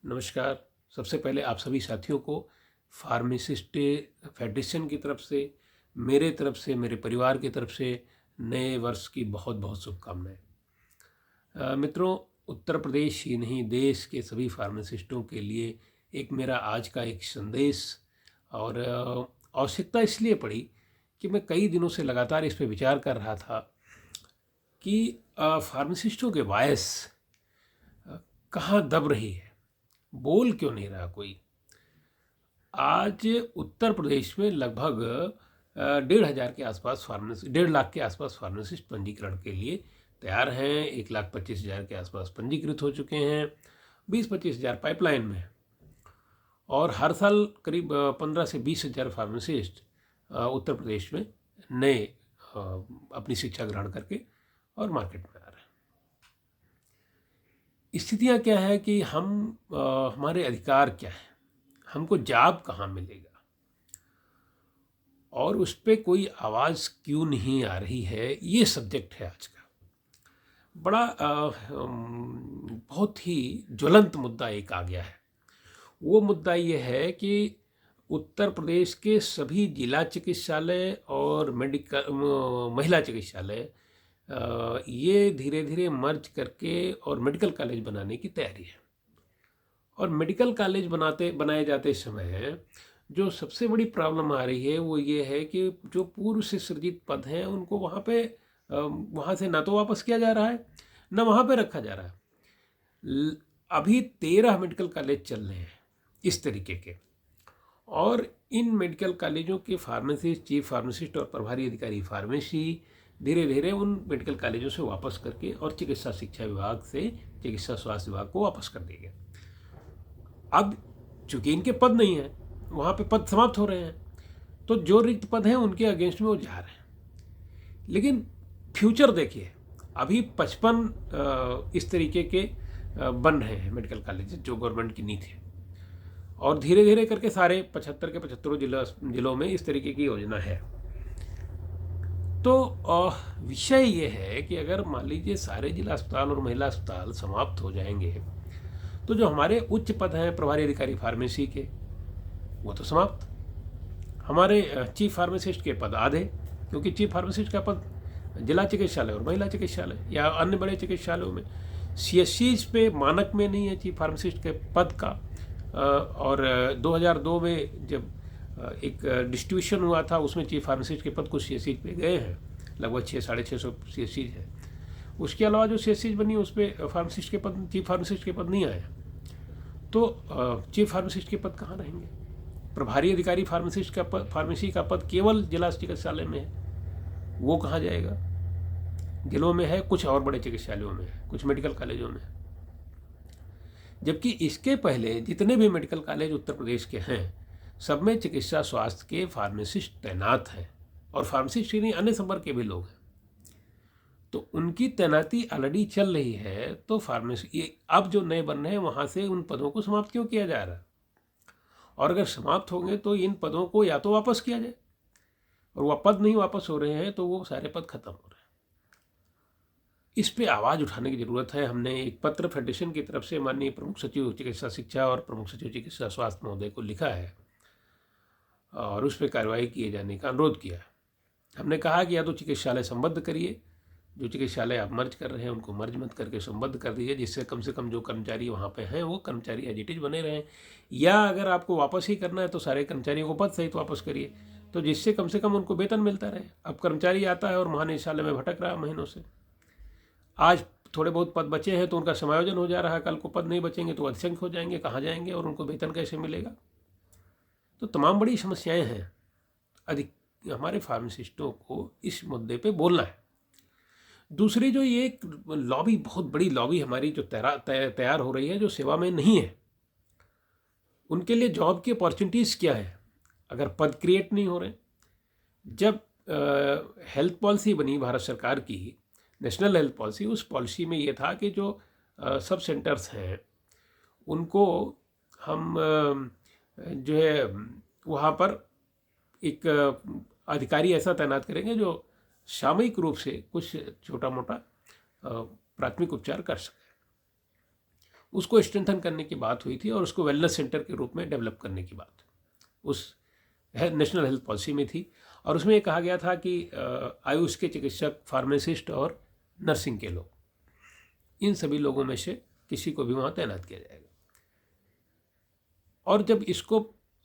नमस्कार। सबसे पहले आप सभी साथियों को फार्मासिस्ट फेडरेशन की तरफ से, मेरे तरफ से, मेरे परिवार की तरफ से नए वर्ष की बहुत बहुत शुभकामनाएं। मित्रों, उत्तर प्रदेश ही नहीं देश के सभी फार्मासिस्टों के लिए एक मेरा आज का एक संदेश और आवश्यकता इसलिए पड़ी कि मैं कई दिनों से लगातार इस पर विचार कर रहा था कि फार्मासिस्टों के वॉइस कहाँ दब रही है, बोल क्यों नहीं रहा कोई। आज उत्तर प्रदेश में लगभग 1,500 के आसपास फार्मेसी 1,50,000 के आसपास फार्मासिस्ट पंजीकरण के लिए तैयार हैं। 1,25,000 के आसपास पंजीकृत हो चुके हैं। 20-25,000 पाइपलाइन में है और हर साल करीब 15 से 20,000 फार्मासिस्ट उत्तर प्रदेश में नए अपनी शिक्षा ग्रहण करके और मार्केट में आ रहे हैं। स्थितियाँ क्या है कि हमारे अधिकार क्या है, हमको जॉब कहाँ मिलेगा और उस पर कोई आवाज़ क्यों नहीं आ रही है, ये सब्जेक्ट है आज का। बड़ा बहुत ही ज्वलंत मुद्दा एक आ गया है। वो मुद्दा ये है कि उत्तर प्रदेश के सभी जिला चिकित्सालय और महिला चिकित्सालय ये धीरे धीरे मर्ज करके और मेडिकल कॉलेज बनाने की तैयारी है। और मेडिकल कॉलेज बनाए जाते समय जो सबसे बड़ी प्रॉब्लम आ रही है वो ये है कि जो पूर्व से सृजित पद हैं उनको वहाँ से ना तो वापस किया जा रहा है, ना वहाँ पे रखा जा रहा है। अभी 13 मेडिकल कॉलेज चल रहे हैं इस तरीके के, और इन मेडिकल कॉलेजों के फार्मासिस्ट, चीफ फार्मासिस्ट और प्रभारी अधिकारी फार्मेसी धीरे धीरे उन मेडिकल कॉलेजों से वापस करके और चिकित्सा शिक्षा विभाग से चिकित्सा स्वास्थ्य विभाग को वापस कर देंगे। अब चूंकि इनके पद नहीं है, वहाँ पे पद समाप्त हो रहे हैं, तो जो रिक्त पद हैं उनके अगेंस्ट में वो जा रहे हैं। लेकिन फ्यूचर देखिए, अभी 55 इस तरीके के बन रहे हैं मेडिकल कॉलेज जो गवर्नमेंट की नीति है, और धीरे धीरे करके सारे 75 के 75 जिलों में इस तरीके की योजना है। तो विषय ये है कि अगर मान लीजिए सारे जिला अस्पताल और महिला अस्पताल समाप्त हो जाएंगे तो जो हमारे उच्च पद हैं प्रभारी अधिकारी फार्मेसी के, वो तो समाप्त। हमारे चीफ फार्मासिस्ट के पद आधे, क्योंकि चीफ फार्मासिस्ट का पद जिला चिकित्सालय और महिला चिकित्सालय या अन्य बड़े चिकित्सालयों में CSCs पे मानक में नहीं है चीफ फार्मासिस्ट के पद का। और 2002 में जब एक डिस्ट्रीब्यूशन हुआ था उसमें चीफ फार्मासिस्ट के पद कुछ CSCs पे गए हैं, लगभग 600-650 CSCs है। उसके अलावा जो CSCs बनी उस पर फार्मासिस्ट के पद, चीफ फार्मासिस्ट के पद नहीं आए। तो चीफ फार्मासिस्ट के पद कहाँ रहेंगे? प्रभारी अधिकारी फार्मासिस्ट का पद, फार्मेसी का पद केवल जिला चिकित्सालय में है, वो कहाँ जाएगा? जिलों में है, कुछ और बड़े चिकित्सालयों में है, कुछ मेडिकल कॉलेजों में है। जबकि इसके पहले जितने भी मेडिकल कॉलेज उत्तर प्रदेश के हैं सब में चिकित्सा स्वास्थ्य के फार्मासिस्ट तैनात हैं, और फार्मासिस्ट ही नहीं अन्य संवर्ग के भी लोग हैं। तो उनकी तैनाती ऑलरेडी चल रही है। तो फार्मेसी अब जो नए बन रहे हैं वहाँ से उन पदों को समाप्त क्यों किया जा रहा है? और अगर समाप्त होंगे तो इन पदों को या तो वापस किया जाए, और वह पद नहीं वापस हो रहे हैं तो वो सारे पद खत्म हो रहे हैं। इस पे आवाज़ उठाने की ज़रूरत है। हमने एक पत्र फेडरेशन की तरफ से माननीय प्रमुख सचिव चिकित्सा शिक्षा और प्रमुख सचिव चिकित्सा स्वास्थ्य महोदय को लिखा है और उस पर कार्रवाई किए जाने का अनुरोध किया है। हमने कहा कि या तो चिकित्सालय संबद्ध करिए, जो चिकित्सालय आप मर्ज कर रहे हैं उनको मर्ज मत करके संबद्ध कर दीजिए, जिससे कम से कम जो कर्मचारी वहाँ पे हैं वो कर्मचारी एज इट इज बने रहें। या अगर आपको वापस ही करना है तो सारे कर्मचारियों को पद सहित वापस करिए, तो जिससे कम से कम उनको वेतन मिलता रहे। अब कर्मचारी आता है और महानिदेशालय में भटक रहा है महीनों से। आज थोड़े बहुत पद बचे हैं तो उनका समायोजन हो जा रहा है, कल को पद नहीं बचेंगे तो अल्पसंख्यक हो जाएंगे, कहाँ जाएंगे और उनको वेतन कैसे मिलेगा? तो तमाम बड़ी समस्याएं हैं। हमारे फार्मासिस्टों को इस मुद्दे पे बोलना है। दूसरी जो ये एक लॉबी, बहुत बड़ी लॉबी हमारी जो तैयार हो रही है, जो सेवा में नहीं है, उनके लिए जॉब की अपॉर्चुनिटीज़ क्या है अगर पद क्रिएट नहीं हो रहे? जब हेल्थ पॉलिसी बनी भारत सरकार की, नेशनल हेल्थ पॉलिसी, उस पॉलिसी में ये था कि जो सब सेंटर्स हैं उनको हम जो है वहाँ पर एक अधिकारी ऐसा तैनात करेंगे जो सामयिक रूप से कुछ छोटा मोटा प्राथमिक उपचार कर सके। उसको स्ट्रेंथन करने की बात हुई थी और उसको वेलनेस सेंटर के रूप में डेवलप करने की बात उस नेशनल हेल्थ पॉलिसी में थी। और उसमें ये कहा गया था कि आयुष के चिकित्सक, फार्मासिस्ट और नर्सिंग के लोग, इन सभी लोगों में से किसी को भी वहाँ तैनात किया जाएगा। और जब इसको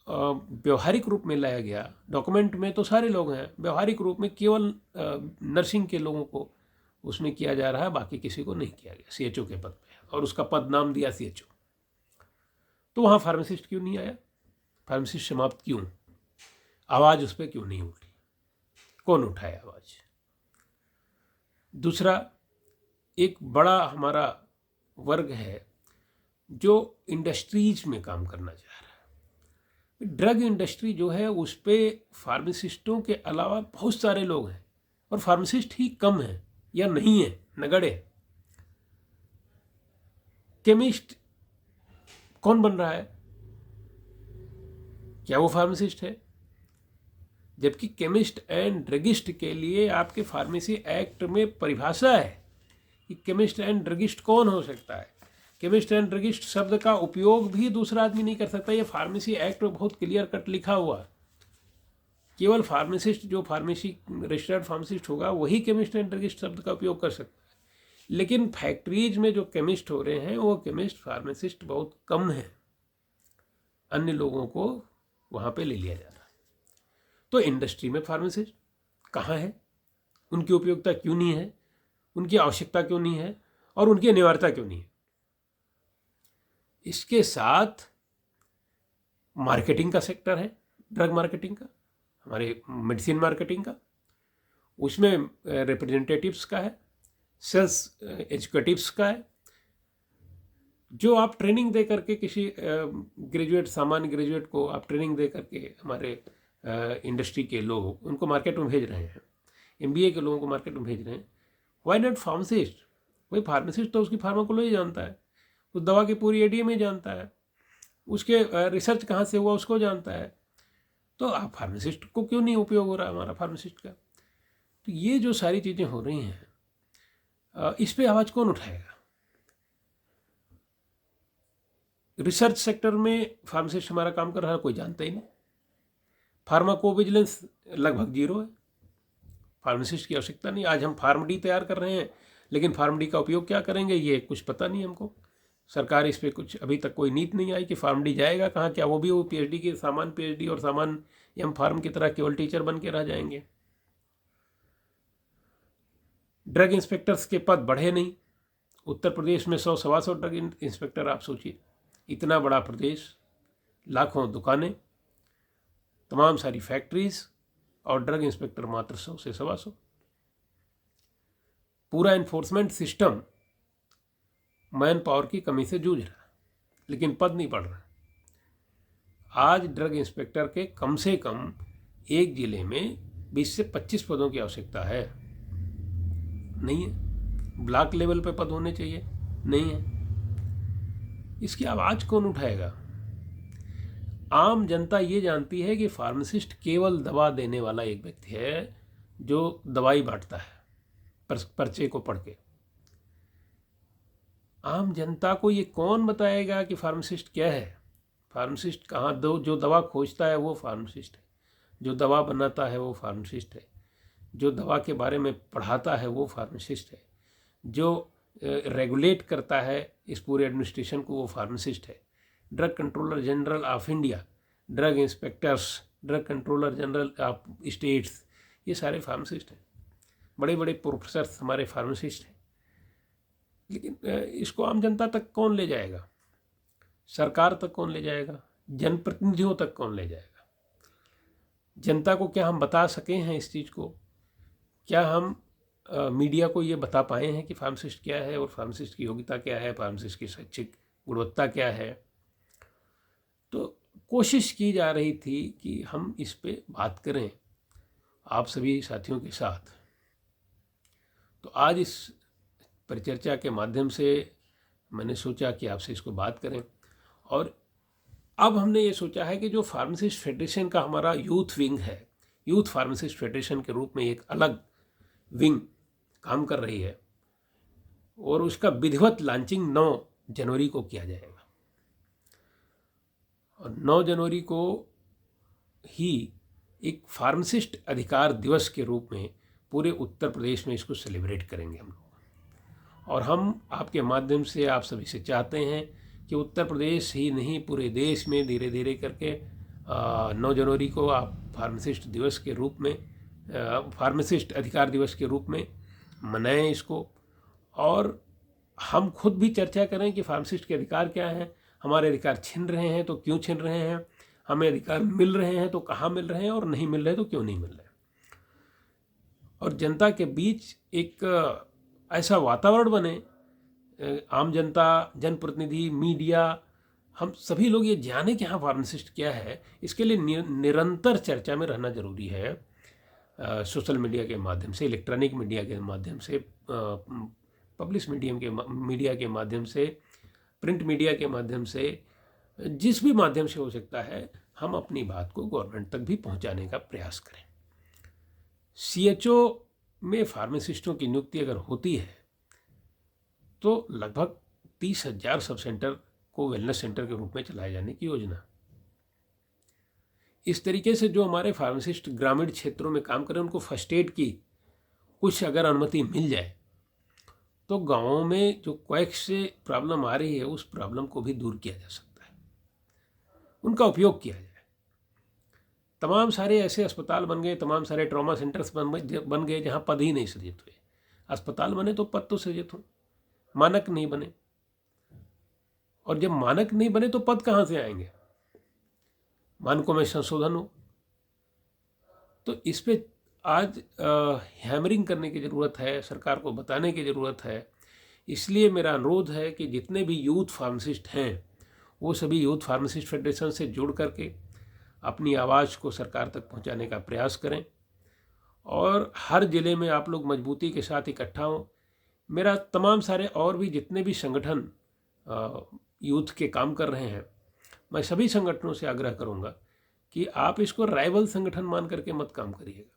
व्यवहारिक रूप में लाया गया, डॉक्यूमेंट में तो सारे लोग हैं, व्यवहारिक रूप में केवल नर्सिंग के लोगों को उसमें किया जा रहा है, बाकी किसी को नहीं किया गया CHO के पद पे, और उसका पद नाम दिया CHO। तो वहाँ फार्मासिस्ट क्यों नहीं आया? फार्मासिस्ट समाप्त क्यों? आवाज़ उस पर क्यों नहीं उठी? कौन उठाए आवाज़? दूसरा, एक बड़ा हमारा वर्ग है जो इंडस्ट्रीज में काम करना चाह रहा है। ड्रग इंडस्ट्री जो है उस पर फार्मासिस्टों के अलावा बहुत सारे लोग हैं, और फार्मासिस्ट ही कम है या नहीं है, नगड़े। केमिस्ट कौन बन रहा है? क्या वो फार्मासिस्ट है? जबकि केमिस्ट एंड ड्रगिस्ट के लिए आपके फार्मेसी एक्ट में परिभाषा है कि केमिस्ट एंड ड्रगिस्ट कौन हो सकता है। केमिस्ट एंड ड्रगिस्ट शब्द का उपयोग भी दूसरा आदमी नहीं कर सकता, ये फार्मेसी एक्ट में बहुत क्लियर कट लिखा हुआ है। केवल फार्मासिस्ट, जो फार्मेसी रजिस्टर्ड फार्मासिस्ट होगा, वही केमिस्ट एंड ड्रगिस्ट शब्द का उपयोग कर सकता है। लेकिन फैक्ट्रीज में जो केमिस्ट हो रहे हैं वो केमिस्ट फार्मासिस्ट बहुत कम है, अन्य लोगों को वहाँ पे ले लिया जा रहा है। तो इंडस्ट्री में फार्मासिस्ट कहाँ है? उनकी उपयोगिता क्यों नहीं है? उनकी आवश्यकता क्यों नहीं है? और उनकी अनिवार्यता क्यों नहीं है? इसके साथ मार्केटिंग का सेक्टर है, ड्रग मार्केटिंग का, हमारे मेडिसिन मार्केटिंग का, उसमें रिप्रेजेंटेटिव्स का है, सेल्स एजुकेटिव्स का है, जो आप ट्रेनिंग दे करके किसी ग्रेजुएट, सामान्य ग्रेजुएट को आप ट्रेनिंग दे करके हमारे इंडस्ट्री के लोग उनको मार्केट में भेज रहे हैं, MBA के लोगों को मार्केट में भेज रहे हैं। Why not pharmacist? वही फार्मासिस्ट तो उसकी फार्माकोलॉजी जानता है, उस दवा की पूरी ADME जानता है, उसके रिसर्च कहाँ से हुआ उसको जानता है। तो आप फार्मासिस्ट को क्यों नहीं उपयोग हो रहा हमारा फार्मासिस्ट का? तो ये जो सारी चीज़ें हो रही हैं, इस पे आवाज़ कौन उठाएगा? रिसर्च सेक्टर में फार्मासिस्ट हमारा काम कर रहा है, कोई जानता ही नहीं। फार्माकोविजिलेंस लगभग 0 है, फार्मासिस्ट की आवश्यकता नहीं। आज हम फार्म-डी तैयार कर रहे हैं, लेकिन फार्म-डी का उपयोग क्या करेंगे ये कुछ पता नहीं हमको। सरकार इस पर कुछ अभी तक कोई नीति नहीं आई कि फार्म-डी जाएगा कहाँ, क्या वो भी वो PhD के सामान PhD और सामान M.Pharm की तरह केवल टीचर बन के रह जाएंगे? ड्रग इंस्पेक्टर्स के पद बढ़े नहीं। उत्तर प्रदेश में 100-125 ड्रग इंस्पेक्टर, आप सोचिए, इतना बड़ा प्रदेश, लाखों दुकानें, तमाम सारी फैक्ट्रीज, और ड्रग इंस्पेक्टर मात्र 100 से 125। पूरा इन्फोर्समेंट सिस्टम मैन पावर की कमी से जूझ रहा है, लेकिन पद नहीं बढ़ रहा। आज ड्रग इंस्पेक्टर के कम से कम एक जिले में 20 से 25 पदों की आवश्यकता है, नहीं है। ब्लॉक लेवल पे पद होने चाहिए, नहीं है। इसकी आवाज़ कौन उठाएगा? आम जनता ये जानती है कि फार्मासिस्ट केवल दवा देने वाला एक व्यक्ति है जो दवाई बांटता है पर्चे को पढ़ के। आम जनता को ये कौन बताएगा कि फार्मासिस्ट क्या है? फार्मासिस्ट कहाँ? जो दवा खोजता है वो फार्मासिस्ट है, जो दवा बनाता है वो फार्मासिस्ट है, जो दवा के बारे में पढ़ाता है वो फार्मासिस्ट है, जो रेगुलेट करता है इस पूरे एडमिनिस्ट्रेशन को वो फार्मासिस्ट है। Drug controller general of India, drug inspectors, drug controller general of states, ये सारे फार्मासिस्ट हैं। बड़े बड़े प्रोफेसर्स हमारे फार्मासिस्ट हैं। लेकिन इसको आम जनता तक कौन ले जाएगा? सरकार तक कौन ले जाएगा? जनप्रतिनिधियों तक कौन ले जाएगा? जनता को क्या हम बता सके हैं इस चीज़ को? क्या हम मीडिया को ये बता पाए हैं कि फार्मासिस्ट क्या है और फार्मासिस्ट की योग्यता क्या है, फार्मासिस्ट की शैक्षिक गुणवत्ता क्या है? तो कोशिश की जा रही थी कि हम इस पे बात करें आप सभी साथियों के साथ। तो आज इस परिचर्चा के माध्यम से मैंने सोचा कि आपसे इसको बात करें। और अब हमने ये सोचा है कि जो फार्मासिस्ट फेडरेशन का हमारा यूथ विंग है, यूथ फार्मासिस्ट फेडरेशन के रूप में एक अलग विंग काम कर रही है, और उसका विधिवत लॉन्चिंग 9 जनवरी को किया जाएगा और 9 जनवरी को ही एक फार्मासिस्ट अधिकार दिवस के रूप में पूरे उत्तर प्रदेश में इसको सेलिब्रेट करेंगे हम लोग। और हम आपके माध्यम से आप सभी से चाहते हैं कि उत्तर प्रदेश ही नहीं पूरे देश में धीरे धीरे करके 9 जनवरी को आप फार्मासिस्ट दिवस के रूप में फार्मासिस्ट अधिकार दिवस के रूप में मनाएं इसको। और हम खुद भी चर्चा करें कि फार्मासिस्ट के अधिकार क्या हैं, हमारे अधिकार छिन रहे हैं तो क्यों छिन रहे हैं, हमें अधिकार मिल रहे हैं तो कहाँ मिल रहे हैं, और नहीं मिल रहे तो क्यों नहीं मिल रहे। और जनता के बीच एक ऐसा वातावरण बने, आम जनता, जनप्रतिनिधि, मीडिया, हम सभी लोग ये जाने कि हाँ फार्मासिस्ट क्या है। इसके लिए निरंतर चर्चा में रहना जरूरी है। सोशल मीडिया के माध्यम से, इलेक्ट्रॉनिक मीडिया के माध्यम से, पब्लिश मीडिया के माध्यम से, प्रिंट मीडिया के माध्यम से, जिस भी माध्यम से हो सकता है, हम अपनी बात को गवर्नमेंट तक भी पहुंचाने का प्रयास करें। सीएचओ में फार्मासिस्टों की नियुक्ति अगर होती है तो लगभग 30,000 सब सेंटर को वेलनेस सेंटर के रूप में चलाए जाने की योजना। इस तरीके से जो हमारे फार्मासिस्ट ग्रामीण क्षेत्रों में काम करें, उनको फर्स्ट एड की कुछ अगर अनुमति मिल जाए तो गाँवों में जो क्वैक्स से प्रॉब्लम आ रही है उस प्रॉब्लम को भी दूर किया जा सकता है, उनका उपयोग किया जाए। तमाम सारे ऐसे अस्पताल बन गए, तमाम सारे ट्रॉमा सेंटर्स बन गए जहाँ पद ही नहीं सृजित हुए। अस्पताल बने तो पद तो सृजित हो, मानक नहीं बने। और जब मानक नहीं बने तो पद कहाँ से आएंगे, मानकों में संशोधन हो। तो इस पे आज हैमरिंग करने की ज़रूरत है, सरकार को बताने की ज़रूरत है। इसलिए मेरा अनुरोध है कि जितने भी यूथ फार्मासिस्ट हैं वो सभी यूथ फार्मासिस्ट फेडरेशन से जुड़ करके अपनी आवाज़ को सरकार तक पहुंचाने का प्रयास करें और हर ज़िले में आप लोग मजबूती के साथ इकट्ठा हों। मेरा तमाम सारे और भी जितने भी संगठन यूथ के काम कर रहे हैं, मैं सभी संगठनों से आग्रह करूंगा कि आप इसको राइवल संगठन मान करके मत काम करिएगा।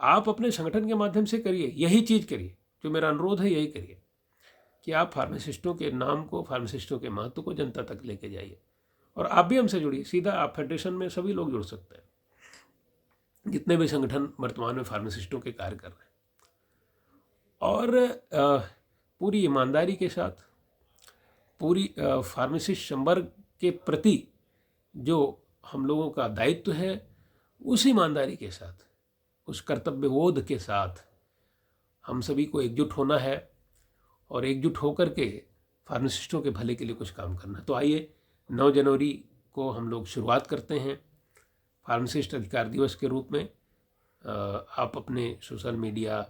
आप अपने संगठन के माध्यम से करिए, यही चीज़ करिए, जो मेरा अनुरोध है यही करिए कि आप फार्मासिस्टों के नाम को, फार्मासिस्टों के महत्व को जनता तक लेके जाइए। और आप भी हमसे जुड़िए, सीधा आप फेडरेशन में सभी लोग जुड़ सकते हैं, जितने भी संगठन वर्तमान में फार्मासिस्टों के कार्य कर रहे हैं। और पूरी ईमानदारी के साथ, पूरी फार्मासिस्ट संवर्ग के प्रति जो हम लोगों का दायित्व है, उस ईमानदारी के साथ, उस कर्तव्यबोध के साथ हम सभी को एकजुट होना है और एकजुट होकर के फार्मासिस्टों के भले के लिए कुछ काम करना। तो आइए 9 जनवरी को हम लोग शुरुआत करते हैं फार्मासिस्ट अधिकार दिवस के रूप में। आप अपने सोशल मीडिया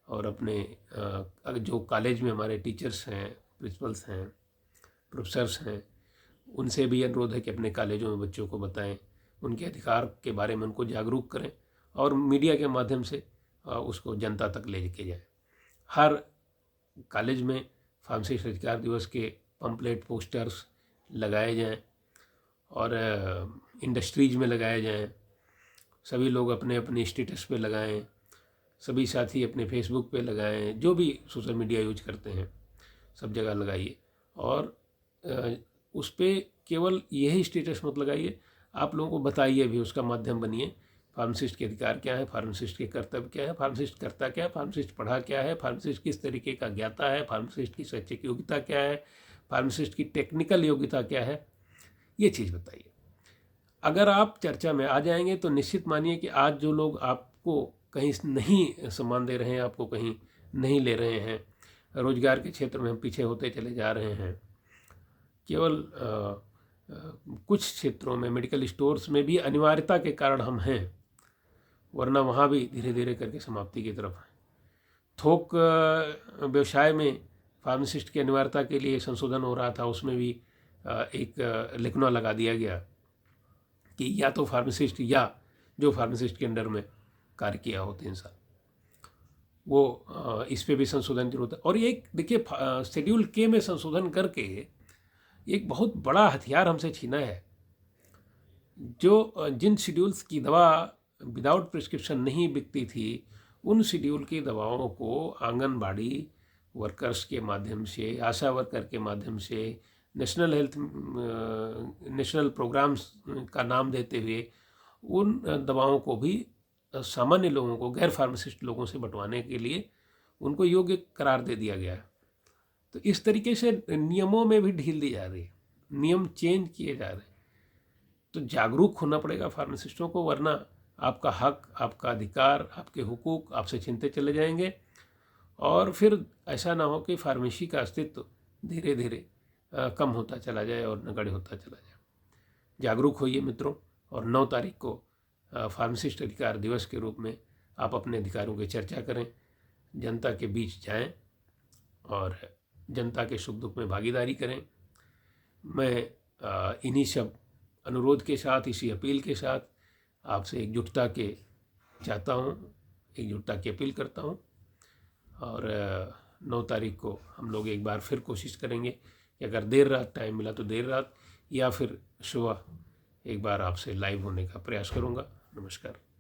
और अपने जो कॉलेज में हमारे टीचर्स हैं, प्रिंसिपल्स हैं, प्रोफेसर्स हैं, उनसे भी अनुरोध है कि अपने कॉलेजों में बच्चों को बताएं, उनके अधिकार के बारे में उनको जागरूक करें और मीडिया के माध्यम से उसको जनता तक ले के जाएं। हर कॉलेज में फार्मासिस्ट अधिकार दिवस के पम्पलेट, पोस्टर्स लगाए जाएं और इंडस्ट्रीज में लगाए जाएं। सभी लोग अपने अपने स्टेटस पे लगाएं, सभी साथी अपने फेसबुक पे लगाएं, जो भी सोशल मीडिया यूज करते हैं सब जगह लगाइए। और उस पर केवल यही स्टेटस मत लगाइए, आप लोगों को बताइए भी, उसका माध्यम बनिए। फार्मासिस्ट के अधिकार क्या है, फार्मासिस्ट के कर्तव्य क्या है, फार्मासिस्ट करता क्या है, फार्मासिस्ट पढ़ा क्या है, फार्मासिस्ट किस तरीके का ज्ञाता है, फार्मासिस्ट की शैक्षिक योग्यता क्या है, फार्मासिस्ट की टेक्निकल योग्यता क्या है, ये चीज़ बताइए। अगर आप चर्चा में आ जाएंगे तो निश्चित मानिए कि आज जो लोग आपको कहीं नहीं सम्मान दे रहे हैं, आपको कहीं नहीं ले रहे हैं, रोजगार के क्षेत्र में हम पीछे होते चले जा रहे हैं, केवल कुछ क्षेत्रों में मेडिकल स्टोर्स में भी अनिवार्यता के कारण हम हैं, वरना वहाँ भी धीरे धीरे करके समाप्ति की तरफ है। थोक व्यवसाय में फार्मासिस्ट की अनिवार्यता के लिए संशोधन हो रहा था, उसमें भी एक लिखना लगा दिया गया कि या तो फार्मासिस्ट या जो फार्मासिस्ट के अंडर में कार्य किया हो 3 साल, वो इस पे भी संशोधन की जरूरत है। और ये देखिए, शेड्यूल के में संशोधन करके एक बहुत बड़ा हथियार हमसे छीना है। जो जिन शेड्यूल्स की दवा विदाउट प्रिस्क्रिप्शन नहीं बिकती थी, उन शेड्यूल की दवाओं को आंगनबाड़ी वर्कर्स के माध्यम से, आशा वर्कर के माध्यम से, नेशनल प्रोग्राम्स का नाम देते हुए उन दवाओं को भी सामान्य लोगों को, गैर फार्मासिस्ट लोगों से बंटवाने के लिए उनको योग्य करार दे दिया गया है। तो इस तरीके से नियमों में भी ढील दी जा रही है, नियम चेंज किए जा रहे हैं। तो जागरूक होना पड़ेगा फार्मासिस्टों को, वरना आपका हक, आपका अधिकार, आपके हुकूक आपसे छीनते चले जाएंगे और फिर ऐसा ना हो कि फार्मेसी का अस्तित्व धीरे धीरे कम होता चला जाए और नगण्य होता चला जाए। जागरूक होइए मित्रों, और 9 तारीख को फार्मासिस्ट अधिकार दिवस के रूप में आप अपने अधिकारों की चर्चा करें, जनता के बीच जाएं और जनता के सुख दुख में भागीदारी करें। मैं इन्हीं सब अनुरोध के साथ, इसी अपील के साथ आपसे एकजुटता की अपील करता हूँ। और 9 तारीख को हम लोग एक बार फिर कोशिश करेंगे कि अगर देर रात टाइम मिला तो देर रात, या फिर सुबह एक बार आपसे लाइव होने का प्रयास करूँगा। नमस्कार।